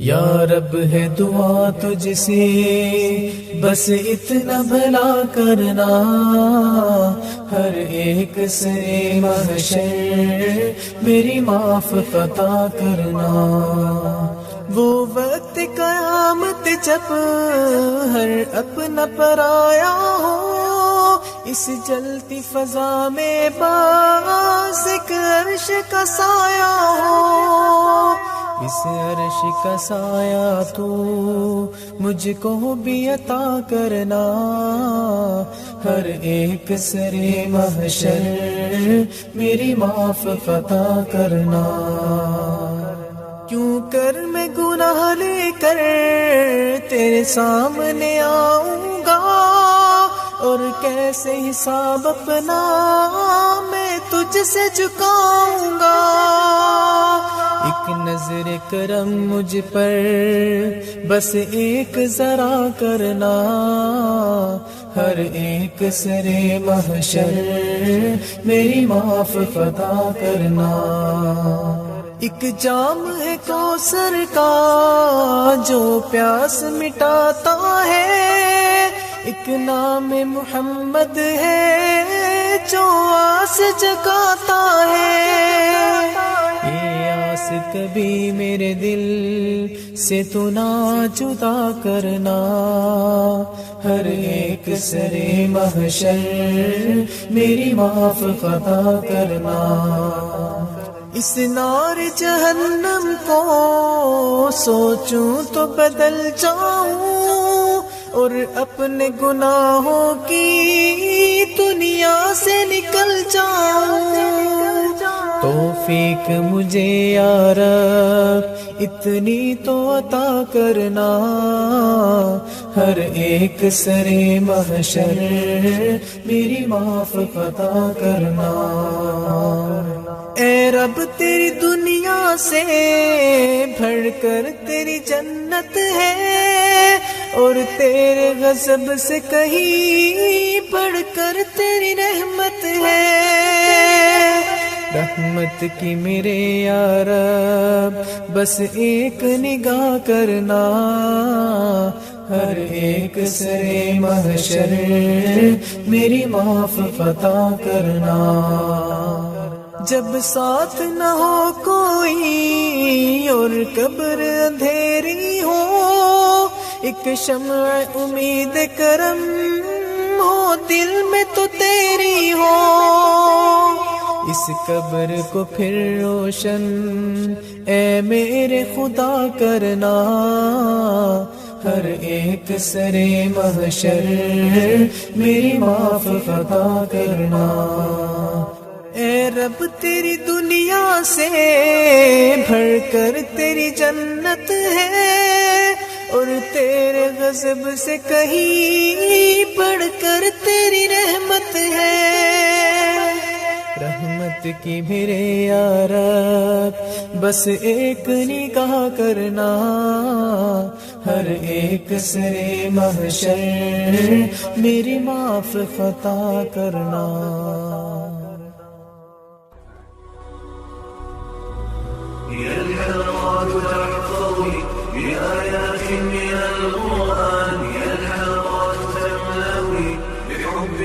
یا رب ہے دعا تجھ سے بس اتنا بھلا کرنا، ہر ایک سے محشر میری معاف عطا کرنا۔ وہ وقت قیامت جب ہر اپنا پرایا ہو، اس جلتی فضا میں باز ایک عرش کا سایہ ہو، اس عرش کا سایہ تو مجھ کو بھی عطا کرنا، ہر ایک سرے محشر میری معاف عطا کرنا۔ کیوں کر میں گناہ لے کر تیرے سامنے آؤں گا، اور کیسے حساب اپنا میں تجھ سے چکاؤں گا۔ ایک نظر کرم مجھ پر بس ایک ذرا کرنا، ہر ایک سرے محشر میری معاف عطا کرنا۔ ایک جام ہے کوثر کا جو پیاس مٹاتا ہے، ایک نام محمد ہے جو آس جگاتا ہے۔ یہ آس کبھی میرے دل سے تو نہ جدا کرنا، ہر ایک سرے محشر میری معاف عطا کرنا۔ اس نار جہنم کو سوچوں تو بدل جاؤں، اور اپنے گناہوں کی دنیا سے نکل جاؤں۔ توفیق مجھے یا رب اتنی تو عطا کرنا، ہر ایک سرے محشر میری معاف عطا کرنا۔ اے رب تیری دنیا سے بڑھ کر تیری جنت ہے، اور تیرے غضب سے کہیں بڑھ کر تیری رحمت ہے۔ رحمت کی میرے یا رب بس ایک نگاہ کرنا، ہر ایک سرے محشر میری معاف عطا کرنا۔ جب ساتھ نہ ہو کوئی اور قبر اندھیری ہو، ایک شمع امید کرم ہو دل میں تو تیری ہو، اس قبر کو پھر روشن اے میرے خدا کرنا، ہر ایک سرے محشر میری معاف عطا کرنا۔ اے رب تیری دنیا سے بڑھ کر تیری جنت ہے، اور تیرے غضب سے کہیں بڑھ کر تیری رحمت ہے۔ رحمت کی میرے یا رب بس ایک نگاہ کرنا، ہر ایک سرے محشر میری معاف عطا کرنا۔ يا الحلقات تحفظي بآيات من القرآن، يا الحلقات تملأي بحب